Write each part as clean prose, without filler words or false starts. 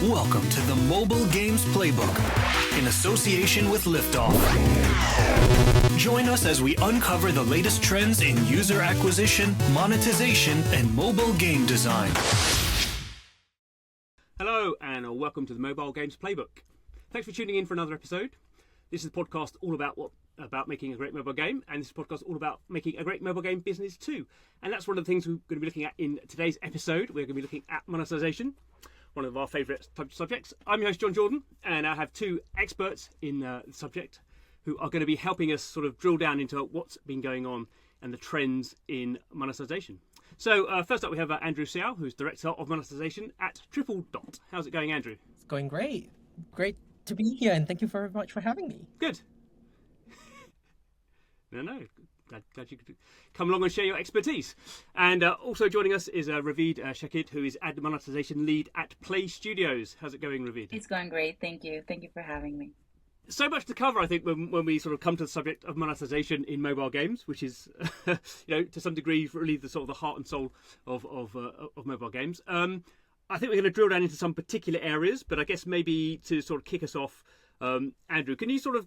Welcome to the Mobile Games Playbook in association with Liftoff. Join us as we uncover the latest trends in user acquisition, monetization, and mobile game design. Hello and welcome to the Mobile Games Playbook. Thanks for tuning in for another episode. This is a podcast all about making a great mobile game, and this is a podcast all about making a great mobile game business too. And that's one of the things we're going to be looking at in today's episode. We're going to be looking at monetization, one of our favourite subjects. I'm your host, Jon Jordan, and I have two experts in the subject who are going to be helping us sort of drill down into what's been going on and the trends in monetization. So first up we have Andrew Seow, who's Director of Monetization at Tripledot. How's it going, Andrew? It's going great. Great to be here, and thank you very much for having me. Good. No. Glad you could come along and share your expertise. And also joining us is Ravid Sela, who is Ad Monetization Lead at Play Studios. How's it going, Ravid? It's going great. Thank you. Thank you for having me. So much to cover, I think, when we sort of come to the subject of monetization in mobile games, which is, to some degree, really the sort of the heart and soul of mobile games. I think we're going to drill down into some particular areas, but I guess maybe to sort of kick us off, Andrew, can you sort of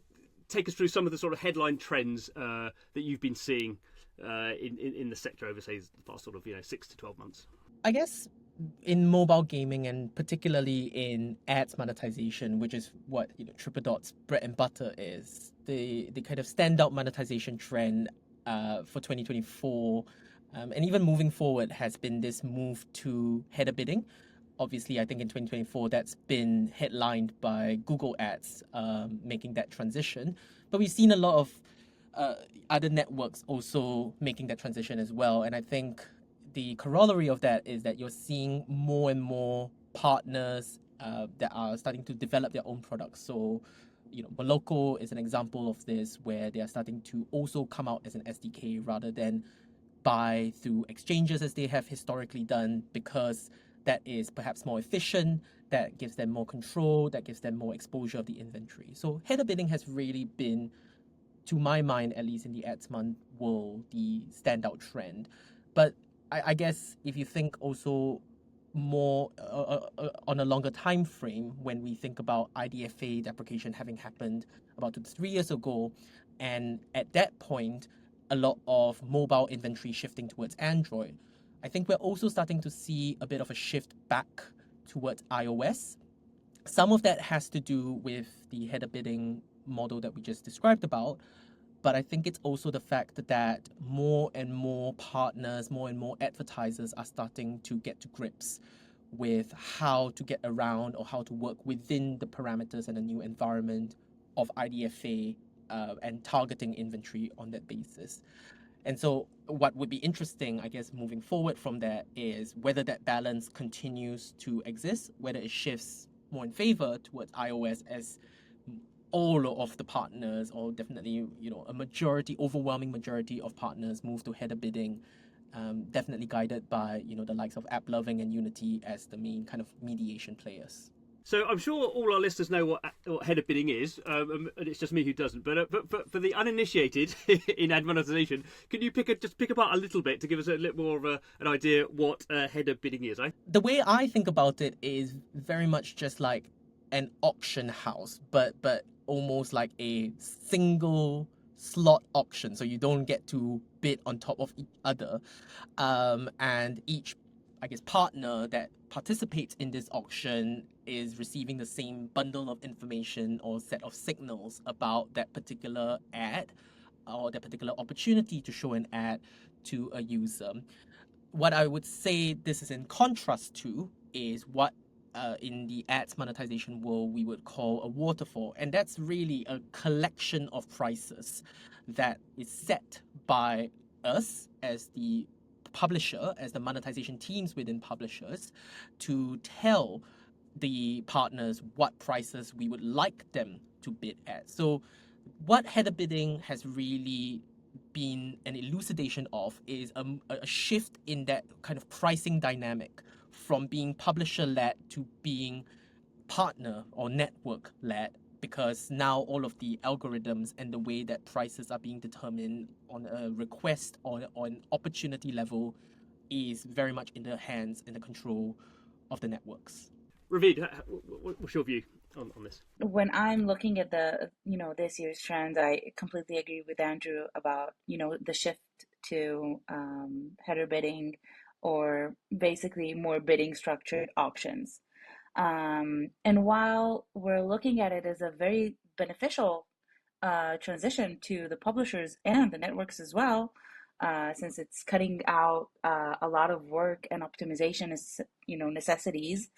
take us through some of the sort of headline trends that you've been seeing in the sector over, say, the past sort of 6 to 12 months? I guess in mobile gaming, and particularly in ads monetization, which is what Tripledot's bread and butter is, the kind of standout monetization trend for 2024 and even moving forward has been this move to header bidding. Obviously, I think in 2024, that's been headlined by Google Ads making that transition. But we've seen a lot of other networks also making that transition as well. And I think the corollary of that is that you're seeing more and more partners that are starting to develop their own products. So, Moloko is an example of this, where they are starting to also come out as an SDK rather than buy through exchanges as they have historically done, because that is perhaps more efficient, that gives them more control, that gives them more exposure of the inventory. So header bidding has really been, to my mind, at least in the ads month world, the standout trend. But I guess if you think also more on a longer time frame, when we think about IDFA deprecation having happened about 2 to 3 years ago, and at that point, a lot of mobile inventory shifting towards Android, I think we're also starting to see a bit of a shift back towards iOS. Some of that has to do with the header bidding model that we just described about, but I think it's also the fact that more and more partners, more and more advertisers are starting to get to grips with how to get around or how to work within the parameters and the new environment of IDFA and targeting inventory on that basis. And so what would be interesting, I guess, moving forward from that is whether that balance continues to exist, whether it shifts more in favor towards iOS as all of the partners, or definitely, a majority, overwhelming majority of partners move to header bidding, definitely guided by, the likes of AppLovin and Unity as the main kind of mediation players. So I'm sure all our listeners know what header bidding is, and it's just me who doesn't. But for the uninitiated in ad monetization, can you pick apart a little bit to give us a little more of an idea what header bidding is? The way I think about it is very much just like an auction house, but almost like a single slot auction, so you don't get to bid on top of each other, and each, I guess, partner that participates in this auction is receiving the same bundle of information or set of signals about that particular ad or that particular opportunity to show an ad to a user. What I would say this is in contrast to is what in the ads monetization world we would call a waterfall, and that's really a collection of prices that is set by us as the publisher, as the monetization teams within publishers, to tell the partners what prices we would like them to bid at. So what header bidding has really been an elucidation of is a shift in that kind of pricing dynamic from being publisher-led to being partner or network-led, because now all of the algorithms and the way that prices are being determined on a request or on opportunity level is very much in the hands and the control of the networks. Ravid, what's your view on this? When I'm looking at the, this year's trends, I completely agree with Andrew about, the shift to header bidding or basically more bidding structured auctions. And while we're looking at it as a very beneficial transition to the publishers and the networks as well, since it's cutting out a lot of work and optimization is, necessities.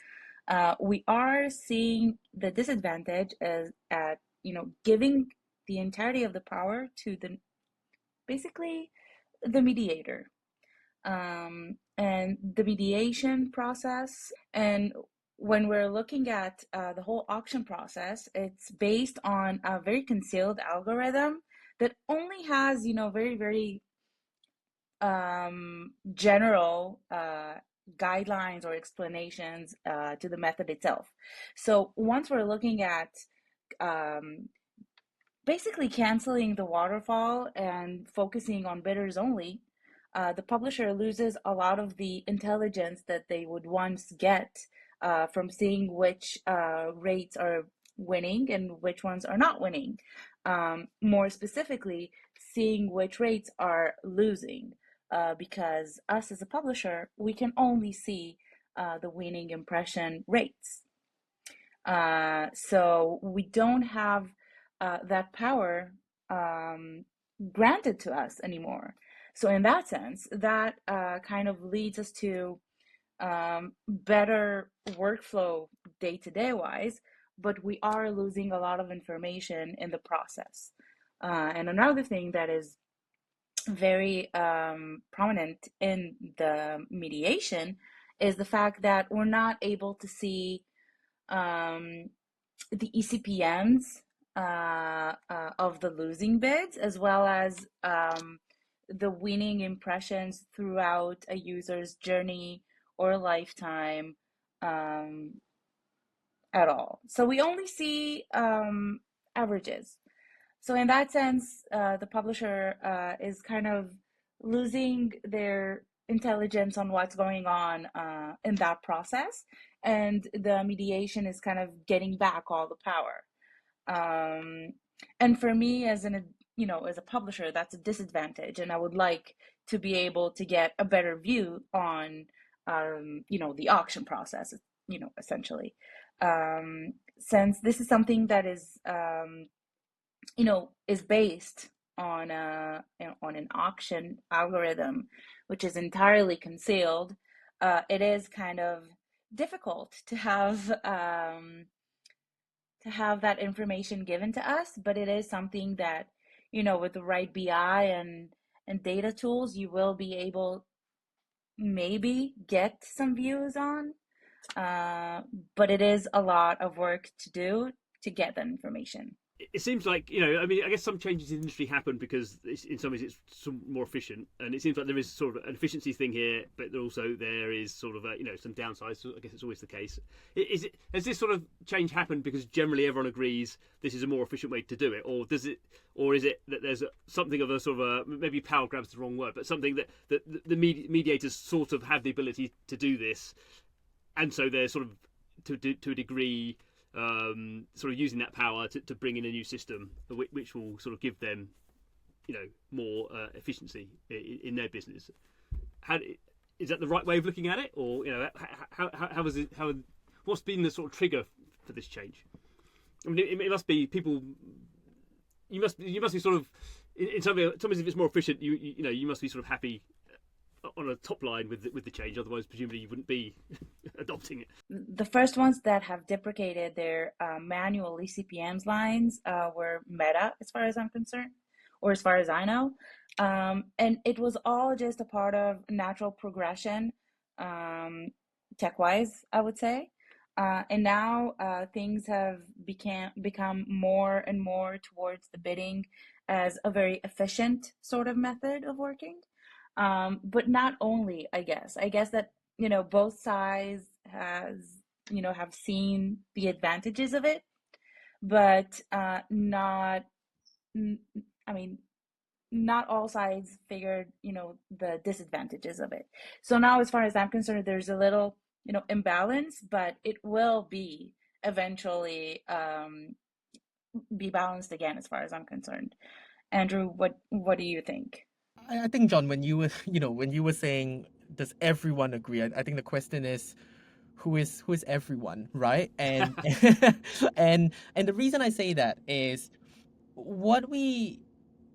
We are seeing the disadvantage as at giving the entirety of the power to the basically the mediator, and the mediation process. And when we're looking at the whole auction process, it's based on a very concealed algorithm that only has very, very general guidelines or explanations to the method itself. So once we're looking at um, basically canceling the waterfall and focusing on bidders only, the publisher loses a lot of the intelligence that they would once get from seeing which rates are winning and which ones are not winning. More specifically, seeing which rates are losing, because us as a publisher, we can only see the winning impression rates. So we don't have that power granted to us anymore. So in that sense, that kind of leads us to better workflow day-to-day wise, but we are losing a lot of information in the process. And another thing that is very prominent in the mediation is the fact that we're not able to see um, the ECPMs of the losing bids, as well as the winning impressions throughout a user's journey or lifetime at all. So we only see averages. So in that sense, the publisher is kind of losing their intelligence on what's going on in that process, and the mediation is kind of getting back all the power. And for me, as as a publisher, that's a disadvantage, and I would like to be able to get a better view on the auction process, essentially, since this is something that is is based on on an auction algorithm, which is entirely concealed. It is kind of difficult to have that information given to us, but it is something that with the right BI and data tools, you will be able maybe get some views on. But it is a lot of work to do to get that information. It seems like, I mean, I guess some changes in the industry happen because in some ways it's more efficient, and it seems like there is sort of an efficiency thing here, but also there is sort of some downsides. So I guess it's always the case. Has this sort of change happened because generally everyone agrees this is a more efficient way to do it, or is it that there's something of a sort of maybe power grab's the wrong word, but something that the mediators sort of have the ability to do this, and so they're sort of to a degree. Sort of using that power to bring in a new system, which will sort of give them, more efficiency in their business. Is that the right way of looking at it, or how was it? What's been the sort of trigger for this change? I mean, it must be people. You must be sort of in some ways if it's more efficient, you must be sort of happy on a top line with the change. Otherwise, presumably, you wouldn't be adopting it. The first ones that have deprecated their manual ECPMs lines were Meta, as far as I'm concerned, or as far as I know. And it was all just a part of natural progression, tech-wise, I would say. And now things have become more and more towards the bidding as a very efficient sort of method of working. But not only, I guess that, both sides have seen the advantages of it, but not, I mean, not all sides figured, the disadvantages of it. So now, as far as I'm concerned, there's a little imbalance, but it will be eventually be balanced again, as far as I'm concerned. Andrew, what do you think? I think, John, when you were when you were saying, does everyone agree? I think the question is, who is everyone, right? And and the reason I say that is, what we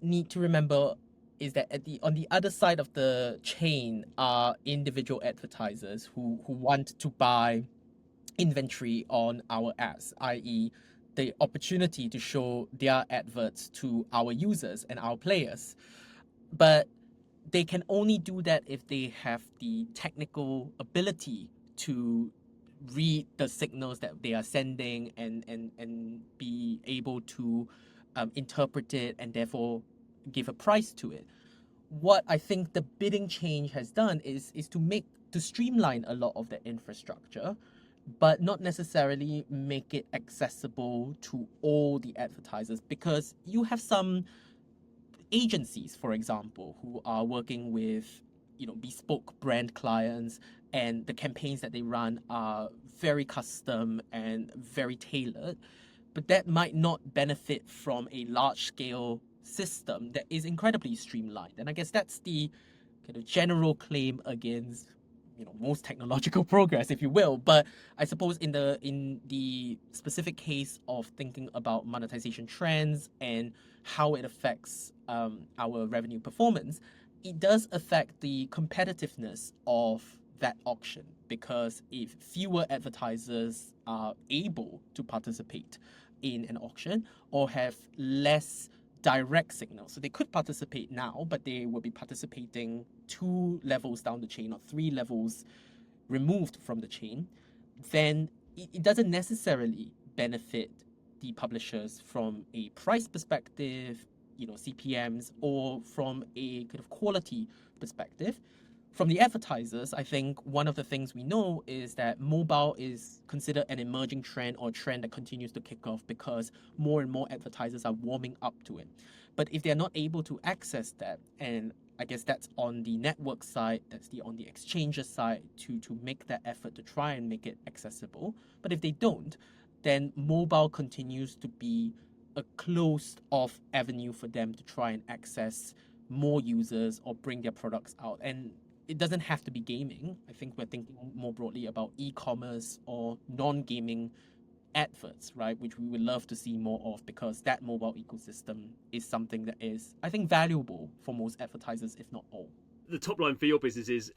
need to remember is that on the other side of the chain are individual advertisers who want to buy inventory on our apps, i.e., the opportunity to show their adverts to our users and our players. But they can only do that if they have the technical ability to read the signals that they are sending, and be able to interpret it and therefore give a price to it. What I think the bidding change has done is to streamline a lot of the infrastructure, but not necessarily make it accessible to all the advertisers, because you have some agencies, for example, who are working with bespoke brand clients, and the campaigns that they run are very custom and very tailored, but that might not benefit from a large scale system that is incredibly streamlined. And I guess that's the kind of general claim against most technological progress, if you will. But I suppose in the specific case of thinking about monetization trends and how it affects our revenue performance, it does affect the competitiveness of that auction, because if fewer advertisers are able to participate in an auction, or have less direct signal. So they could participate now, but they will be participating 2 levels down the chain, or 3 levels removed from the chain. Then it doesn't necessarily benefit the publishers from a price perspective, CPMs, or from a kind of quality perspective. From the advertisers, I think one of the things we know is that mobile is considered an emerging trend, or a trend that continues to kick off, because more and more advertisers are warming up to it. But if they're not able to access that, and I guess that's on the network side, on the exchanges side, to make that effort to try and make it accessible. But if they don't, then mobile continues to be a closed off avenue for them to try and access more users or bring their products out. And it doesn't have to be gaming. I think we're thinking more broadly about e-commerce or non-gaming adverts, right? Which we would love to see more of, because that mobile ecosystem is something that is, I think, valuable for most advertisers, if not all. The top line for your business is,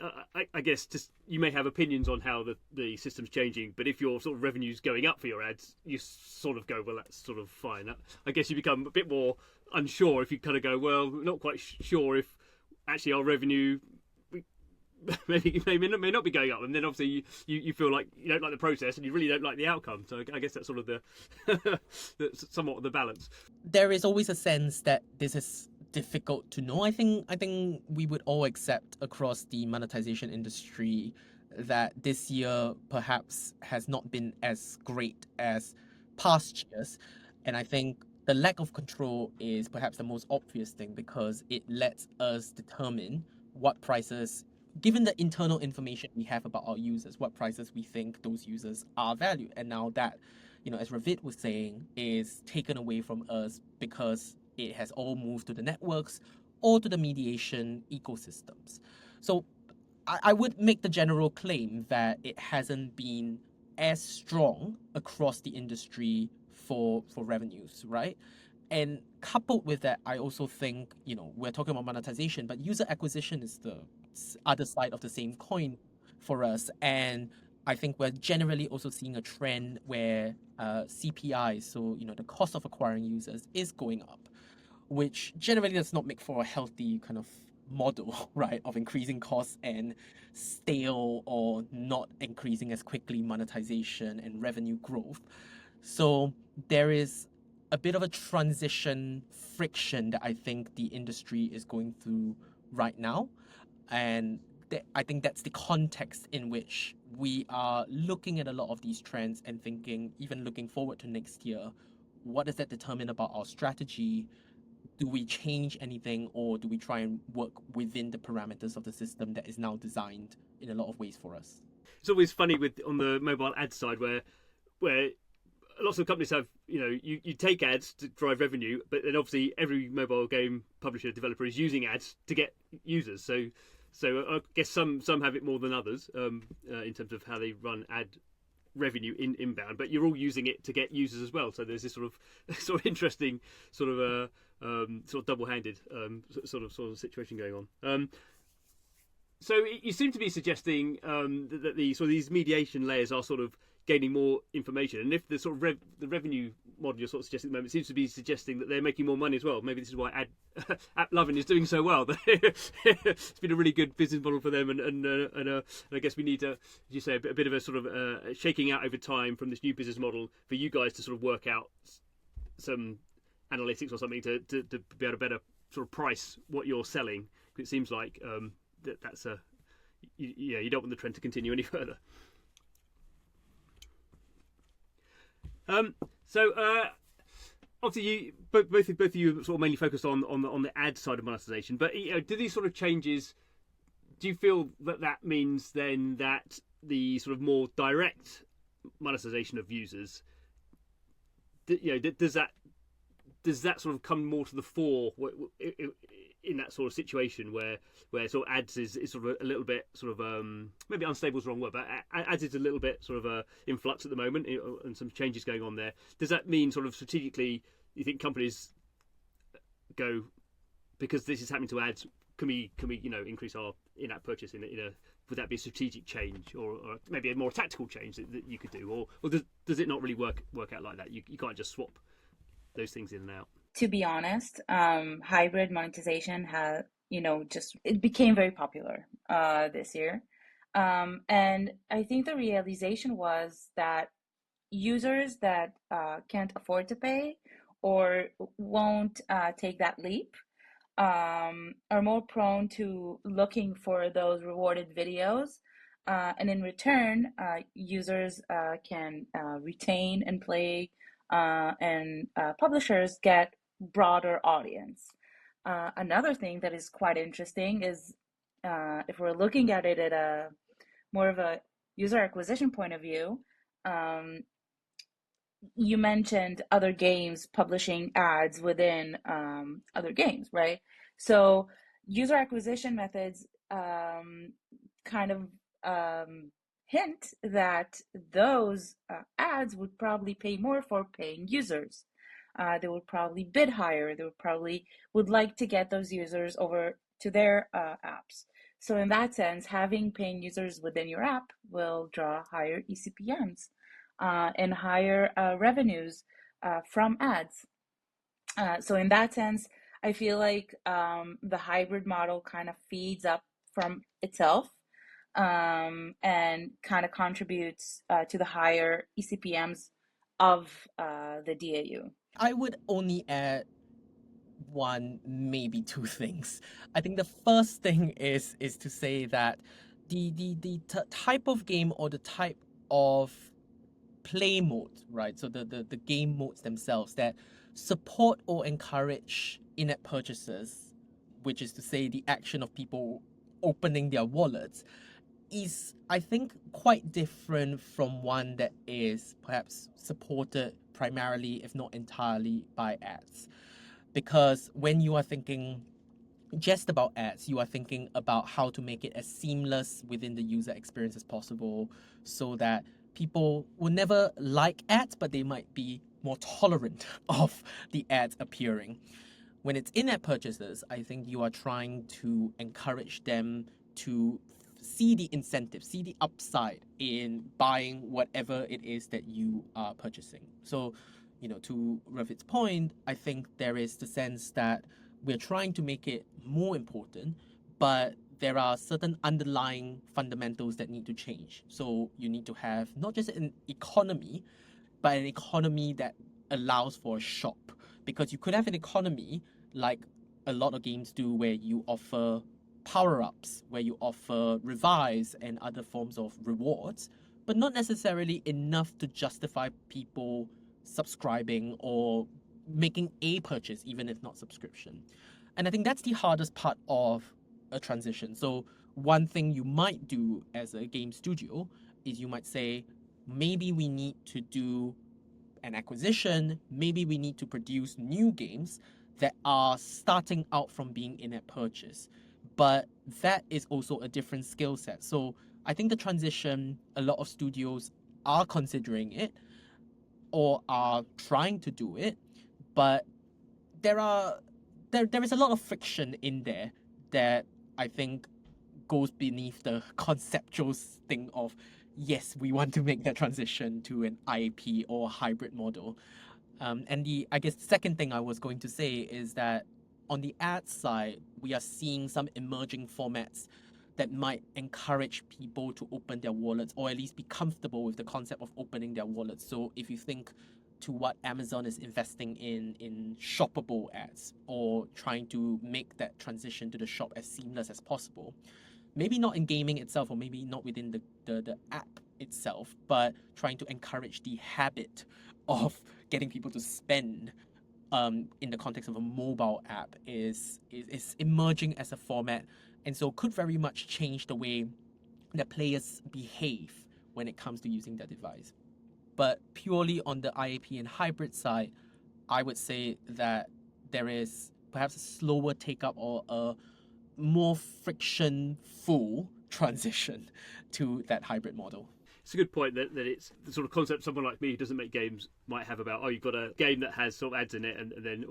I guess, just you may have opinions on how the system's changing, but if your sort of revenue's going up for your ads, you sort of go, well, that's sort of fine. I guess you become a bit more unsure if you kind of go, well, not quite sure if actually our revenue may not be going up, and then obviously you feel like you don't like the process and you really don't like the outcome. So I guess that's sort of the somewhat the balance. There is always a sense that this is difficult to know. I think we would all accept across the monetization industry that this year perhaps has not been as great as past years, and I think the lack of control is perhaps the most obvious thing, because it lets us determine what prices, given the internal information we have about our users, what prices we think those users are valued. And now that, as Ravid was saying, is taken away from us because it has all moved to the networks or to the mediation ecosystems. So I would make the general claim that it hasn't been as strong across the industry for revenues, right? And coupled with that, I also think, we're talking about monetization, but user acquisition is the other side of the same coin for us. And I think we're generally also seeing a trend where CPI, so, the cost of acquiring users, is going up, which generally does not make for a healthy kind of model, right, of increasing costs and stale or not increasing as quickly monetization and revenue growth. So there is a bit of a transition friction that I think the industry is going through right now. And I think that's the context in which we are looking at a lot of these trends and thinking, even looking forward to next year, what does that determine about our strategy? Do we change anything, or do we try and work within the parameters of the system that is now designed in a lot of ways for us? It's always funny with on the mobile ad side where lots of companies have, you take ads to drive revenue, but then obviously every mobile game publisher developer is using ads to get users. So I guess some have it more than others in terms of how they run ad revenue inbound, but you're all using it to get users as well. So there's this sort of interesting sort of double-handed sort of situation going on. So you seem to be suggesting that these mediation layers are sort of gaining more information, and if the sort of the revenue model you're sort of suggesting at the moment seems to be suggesting that they're making more money as well. Maybe this is why AppLovin is doing so well. It's been a really good business model for them, and I guess we need to, as you say, a bit of a sort of shaking out over time from this new business model for you guys to sort of work out some analytics or something to be able to better sort of price what you're selling. Because it seems like that's you don't want the trend to continue any further. Obviously, both of you sort of mainly focused on the ad side of monetization. But do these sort of changes? Do you feel that means then that the sort of more direct monetization of users, does that sort of come more to the fore in that sort of situation where sort of ads is sort of a little bit sort of maybe unstable is the wrong word, but ads is a little bit sort of in flux at the moment and some changes going on there. Does that mean sort of strategically you think companies go, because this is happening to ads, can we increase our in-app purchase in a would that be a strategic change or maybe a more tactical change that you could do, or does it not really work out like that? You can't just swap those things in and out. To be honest, hybrid monetization it became very popular this year. And I think the realization was that users that can't afford to pay or won't take that leap are more prone to looking for those rewarded videos. And in return, users can retain and play, and publishers get broader audience. Another thing that is quite interesting is if we're looking at it at a more of a user acquisition point of view, you mentioned other games publishing ads within other games, right? So user acquisition methods kind of hint that those ads would probably pay more for paying users. They would probably bid higher. They would like to get those users over to their apps. So in that sense, having paying users within your app will draw higher eCPMs and higher revenues from ads. So in that sense, I feel like the hybrid model kind of feeds up from itself and kind of contributes to the higher eCPMs of the DAU. I would only add one, maybe two things. I think the first thing is to say that the type of game or the type of play mode, right? So the game modes themselves that support or encourage in-app purchases, which is to say the action of people opening their wallets, is, I think, quite different from one that is perhaps supported primarily, if not entirely, by ads. Because when you are thinking just about ads, you are thinking about how to make it as seamless within the user experience as possible so that people will never like ads, but they might be more tolerant of the ads appearing. When it's in-app purchases, I think you are trying to encourage them to see the incentive, see the upside in buying whatever it is that you are purchasing. So, to Ravid's point, I think there is the sense that we're trying to make it more important, but there are certain underlying fundamentals that need to change. So you need to have not just an economy, but an economy that allows for a shop. Because you could have an economy like a lot of games do where you offer power-ups, where you offer revives and other forms of rewards, but not necessarily enough to justify people subscribing or making a purchase, even if not subscription. And I think that's the hardest part of a transition. So one thing you might do as a game studio is you might say, maybe we need to do an acquisition, maybe we need to produce new games that are starting out from being in-app purchase. But that is also a different skill set. So I think the transition, a lot of studios are considering it or are trying to do it, but there is a lot of friction in there that I think goes beneath the conceptual thing of, yes, we want to make that transition to an IP or hybrid model. And I guess the second thing I was going to say is that on the ad side, we are seeing some emerging formats that might encourage people to open their wallets, or at least be comfortable with the concept of opening their wallets. So if you think to what Amazon is investing in shoppable ads, or trying to make that transition to the shop as seamless as possible, maybe not in gaming itself, or maybe not within the app itself, but trying to encourage the habit of getting people to spend in the context of a mobile app is emerging as a format, and so could very much change the way that players behave when it comes to using their device. But purely on the IAP and hybrid side, I would say that there is perhaps a slower take up or a more frictionful transition to that hybrid model. It's a good point that it's the sort of concept someone like me who doesn't make games might have about, you've got a game that has sort of ads in it, and then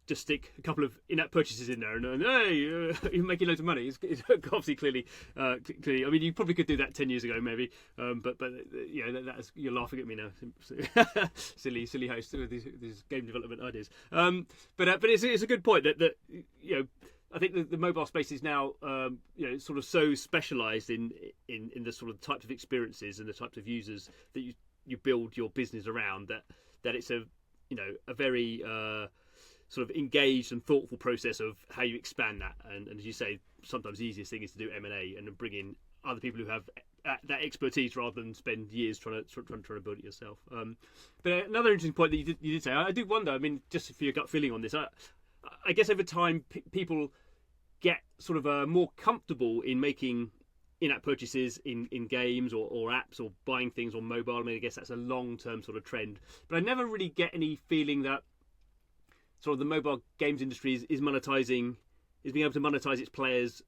just stick a couple of in-app purchases in there, and hey, you're making loads of money. It's obviously clearly. I mean, you probably could do that 10 years ago, maybe, but that's, you're laughing at me now, silly host with these game development ideas. But it's a good point that I think the mobile space is now, sort of so specialised in the sort of types of experiences and the types of users that you build your business around, that it's a very sort of engaged and thoughtful process of how you expand that. And as you say, sometimes the easiest thing is to do M&A and bring in other people who have that expertise rather than spend years trying to build it yourself. But another interesting point that you did say, I do wonder, I mean, just for your gut feeling on this, I guess over time people get sort of more comfortable in making in-app purchases in games or apps, or buying things on mobile. I mean, I guess that's a long-term sort of trend. But I never really get any feeling that sort of the mobile games industry is being able to monetize its players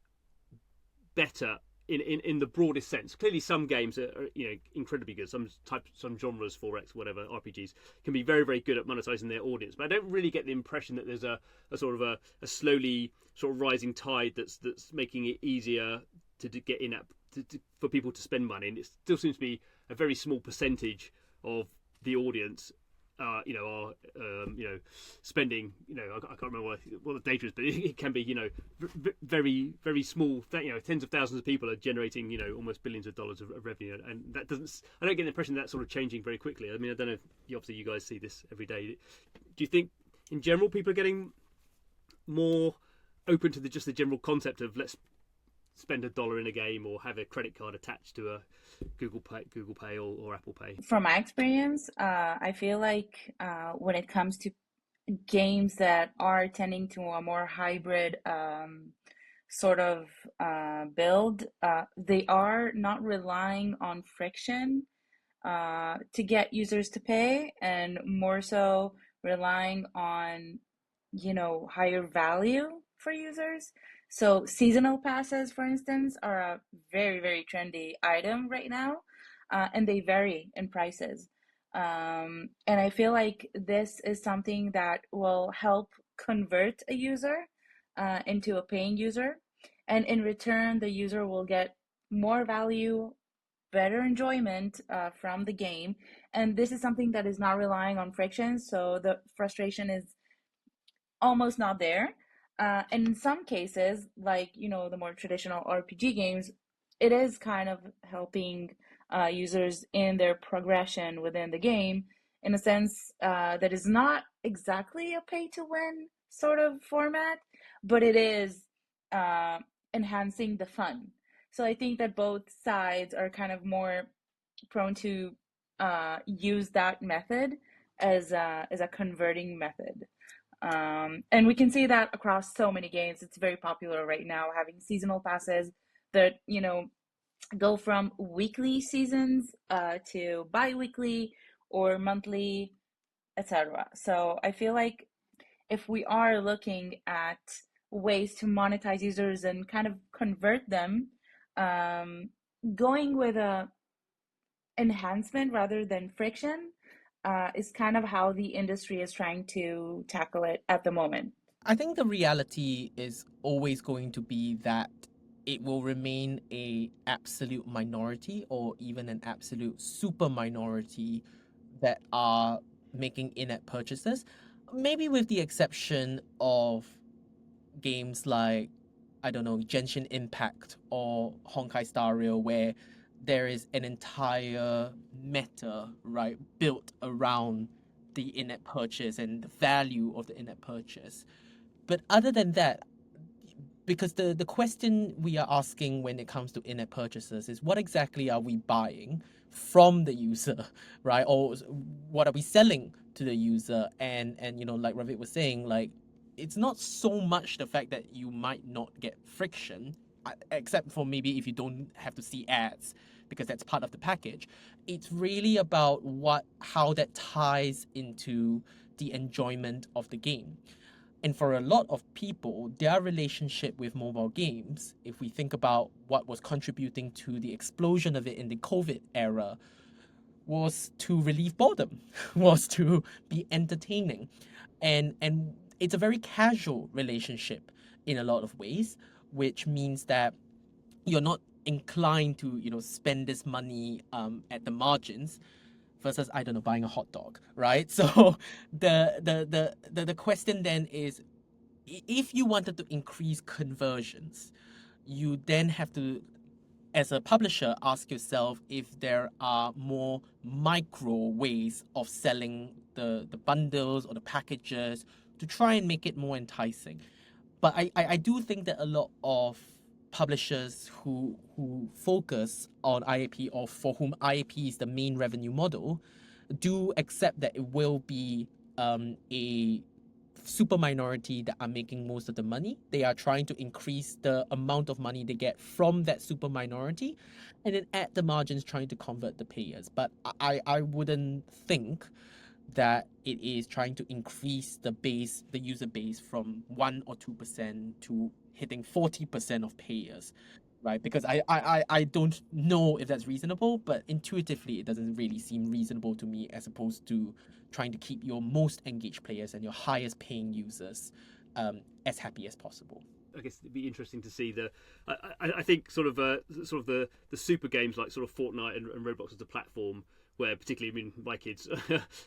better in the broadest sense. Clearly, some games are incredibly good. Some genres, 4X, whatever, RPGs can be very, very good at monetizing their audience. But I don't really get the impression that there's a sort of a slowly sort of rising tide that's making it easier to get in app for people to spend money. And it still seems to be a very small percentage of the audience are spending, I can't remember what the data is, but it can be, very, very small, tens of thousands of people are generating, almost billions of dollars of revenue. And that I don't get the impression that's sort of changing very quickly. I mean, I don't know if obviously you guys see this every day. Do you think in general people are getting more open to just the general concept of let's spend $1 in a game, or have a credit card attached to a Google Pay or Apple Pay? From my experience, I feel like when it comes to games that are tending to a more hybrid sort of build, they are not relying on friction to get users to pay, and more so relying on higher value for users. So seasonal passes, for instance, are a very, very trendy item right now, and they vary in prices. And I feel like this is something that will help convert a user into a paying user. And in return, the user will get more value, better enjoyment from the game. And this is something that is not relying on friction, so the frustration is almost not there. And in some cases, like, the more traditional RPG games, it is kind of helping users in their progression within the game in a sense that is not exactly a pay-to-win sort of format, but it is enhancing the fun. So I think that both sides are kind of more prone to use that method as a converting method. And we can see that across so many games. It's very popular right now, having seasonal passes, that, go from weekly seasons to bi-weekly or monthly, etc. So I feel like if we are looking at ways to monetize users and kind of convert them, um, going with a enhancement rather than friction is kind of how the industry is trying to tackle it at the moment. I think the reality is always going to be that it will remain a absolute minority or even an absolute super minority that are making in-app purchases. Maybe with the exception of games like, I don't know, Genshin Impact or Honkai Star Rail, where there is an entire meta, right, built around the in-app purchase and the value of the in-app purchase. But other than that, because the question we are asking when it comes to in-app purchases is what exactly are we buying from the user, right? Or what are we selling to the user? And like Ravid was saying, like it's not so much the fact that you might not get friction, except for maybe if you don't have to see ads, because that's part of the package. It's really about how that ties into the enjoyment of the game. And for a lot of people, their relationship with mobile games, if we think about what was contributing to the explosion of it in the COVID era, was to relieve boredom, was to be entertaining. And it's a very casual relationship in a lot of ways, which means that you're not inclined to, spend this money at the margins versus, I don't know, buying a hot dog, right? So the question then is, if you wanted to increase conversions, you then have to, as a publisher, ask yourself if there are more micro ways of selling the bundles or the packages to try and make it more enticing. But I do think that a lot of publishers who focus on IAP, or for whom IAP is the main revenue model, do accept that it will be a super minority that are making most of the money. They are trying to increase the amount of money they get from that super minority, and then at the margins trying to convert the payers. But I wouldn't think that it is trying to increase the user base from 1 or 2% to hitting 40% of payers, right? Because I don't know if that's reasonable, but intuitively it doesn't really seem reasonable to me, as opposed to trying to keep your most engaged players and your highest paying users as happy as possible. I guess it'd be interesting to see I think sort of the super games like sort of Fortnite and Roblox as a platform, where particularly, I mean, my kids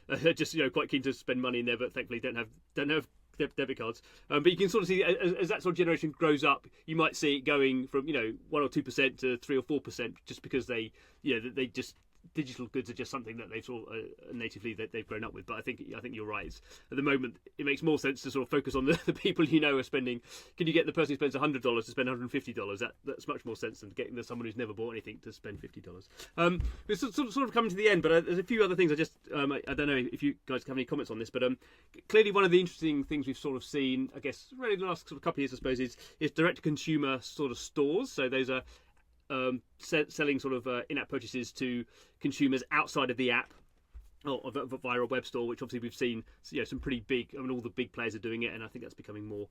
are just quite keen to spend money in there, but thankfully don't have debit cards. But you can sort of see as that sort of generation grows up, you might see it going from 1 or 2% to 3 or 4%, just because they just, digital goods are just something that they've sort of natively that they've grown up with. But I think you're right. At the moment, it makes more sense to sort of focus on the people are spending. Can you get the person who spends $100 to spend $150? That's much more sense than getting someone who's never bought anything to spend $50. We're sort of coming to the end, but there's a few other things. I don't know if you guys have any comments on this, but clearly one of the interesting things we've sort of seen, I guess, really the last sort of couple of years, I suppose, is direct to consumer sort of stores. So those are selling sort of in-app purchases to consumers outside of the app, or via a web store, which obviously we've seen some pretty big. I mean, all the big players are doing it, and I think that's becoming more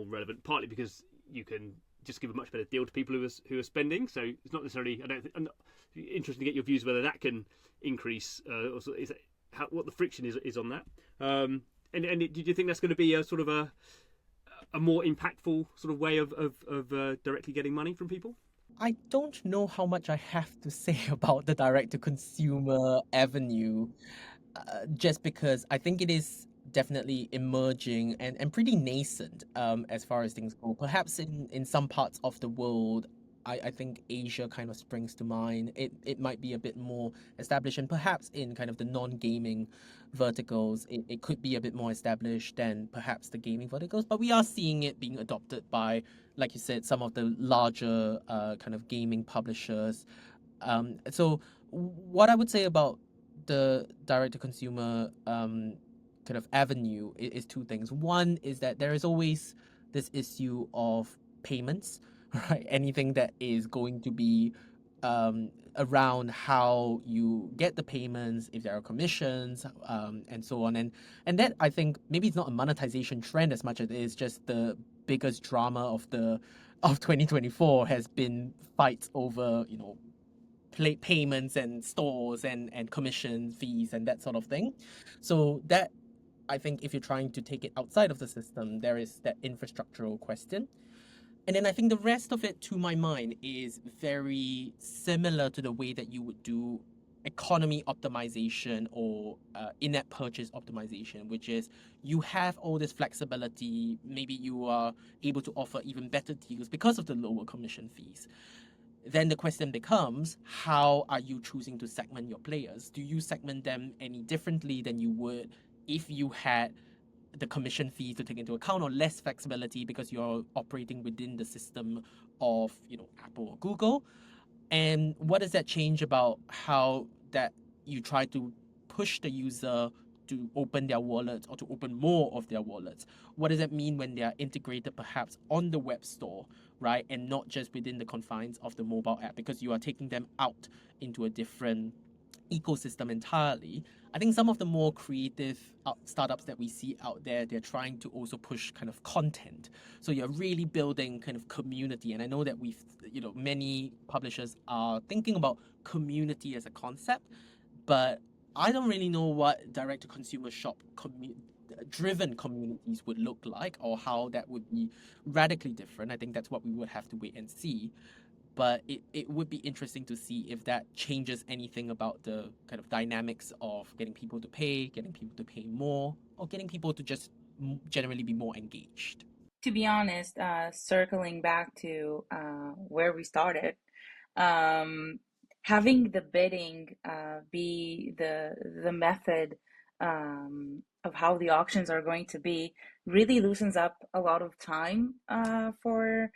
relevant. Partly because you can just give a much better deal to people who are spending. So it's not necessarily. I'm not interested to get your views whether that can increase. What the friction is on that. And do you think that's going to be a sort of a more impactful sort of way of directly getting money from people? I don't know how much I have to say about the direct-to-consumer avenue, just because I think it is definitely emerging and pretty nascent as far as things go. Perhaps in some parts of the world, I think Asia kind of springs to mind. It might be a bit more established, and perhaps in kind of the non-gaming verticals, it could be a bit more established than perhaps the gaming verticals. But we are seeing it being adopted by, like you said, some of the larger kind of gaming publishers. So what I would say about the direct-to-consumer kind of avenue is two things. One is that there is always this issue of payments, right? Anything that is going to be around how you get the payments, if there are commissions, and so on. And that, I think, maybe it's not a monetization trend as much as it is just the biggest drama of 2024 has been fights over, payments and stores and commission fees and that sort of thing. So that, I think, if you're trying to take it outside of the system, there is that infrastructural question. And then I think the rest of it, to my mind, is very similar to the way that you would do economy optimization or in-app purchase optimization, which is you have all this flexibility. Maybe you are able to offer even better deals because of the lower commission fees. Then the question becomes, how are you choosing to segment your players? Do you segment them any differently than you would if you had the commission fee to take into account, or less flexibility because you're operating within the system of, Apple or Google? And what does that change about how that you try to push the user to open their wallets or to open more of their wallets? What does that mean when they are integrated perhaps on the web store, right? And not just within the confines of the mobile app, because you are taking them out into a different ecosystem entirely. I think some of the more creative startups that we see out there, they're trying to also push kind of content. So you're really building kind of community. And I know that many publishers are thinking about community as a concept, but I don't really know what direct to consumer shop driven communities would look like, or how that would be radically different. I think that's what we would have to wait and see. But it would be interesting to see if that changes anything about the kind of dynamics of getting people to pay more, or getting people to just generally be more engaged. To be honest, circling back to where we started, having the bidding be the method of how the auctions are going to be really loosens up a lot of time for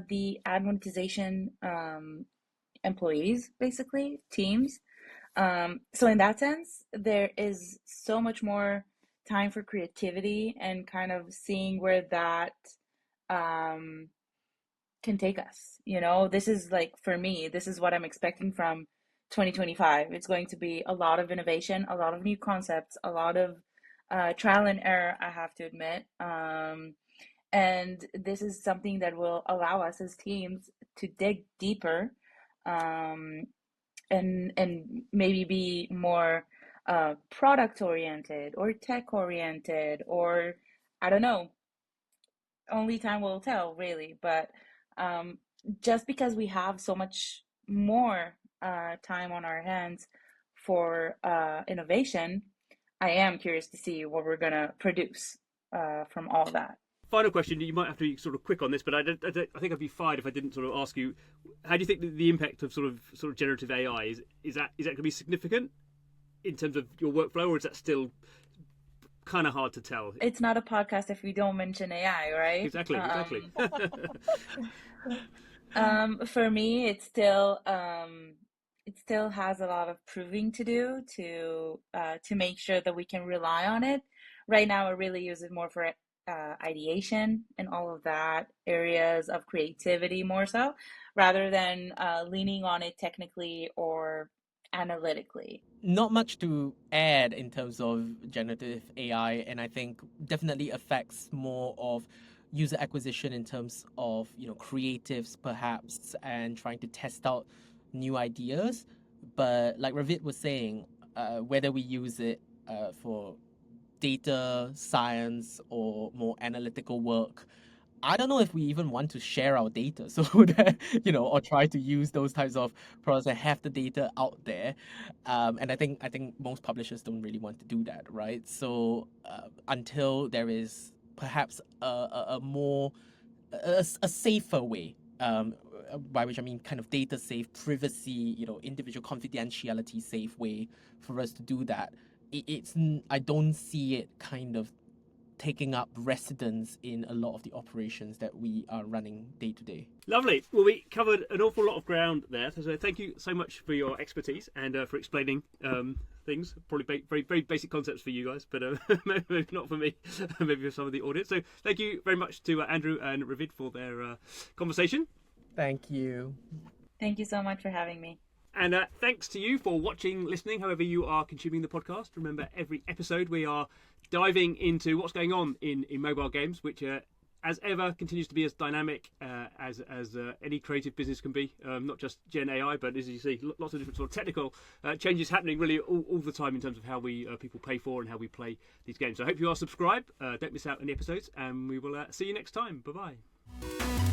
the ad monetization employees, basically teams. So in that sense, there is so much more time for creativity and kind of seeing where that can take us. This is like, for me, this is what I'm expecting from 2025. It's going to be a lot of innovation, a lot of new concepts, a lot of trial and error, I have to admit. And this is something that will allow us as teams to dig deeper, and maybe be more product oriented or tech oriented, or I don't know. Only time will tell, really. But just because we have so much more time on our hands for innovation, I am curious to see what we're gonna produce from all that. Final question, you might have to be sort of quick on this, but I think I'd be fine if I didn't sort of ask you, how do you think the impact of sort of generative AI is that going to be significant in terms of your workflow, or is that still kind of hard to tell? It's not a podcast if we don't mention AI, right? Exactly. For me, it still has a lot of proving to do to make sure that we can rely on it. Right now, I really use it more for ideation and all of that, areas of creativity more so, rather than leaning on it technically or analytically. Not much to add in terms of generative AI, and I think definitely affects more of user acquisition in terms of creatives perhaps, and trying to test out new ideas. But like Ravid was saying, whether we use it for data science or more analytical work, I don't know if we even want to share our data, so that or try to use those types of products and have the data out there. And I think most publishers don't really want to do that, right? So until there is perhaps a more a safer way, by which I mean kind of data safe, privacy, individual confidentiality safe way for us to do that, I don't see it kind of taking up residence in a lot of the operations that we are running day to day. Lovely. Well, we covered an awful lot of ground there, so thank you so much for your expertise and for explaining things. Probably very, very basic concepts for you guys, but maybe not for me, maybe for some of the audience. So thank you very much to Andrew and Ravid for their conversation. Thank you. Thank you so much for having me. And thanks to you for watching, listening, however you are consuming the podcast. Remember, every episode we are diving into what's going on in mobile games, which as ever continues to be as dynamic as any creative business can be. Not just Gen AI, but as you see, lots of different sort of technical changes happening really all the time in terms of how we people pay for and how we play these games. So I hope you are subscribed. Don't miss out on the episodes, and we will see you next time. Bye-bye.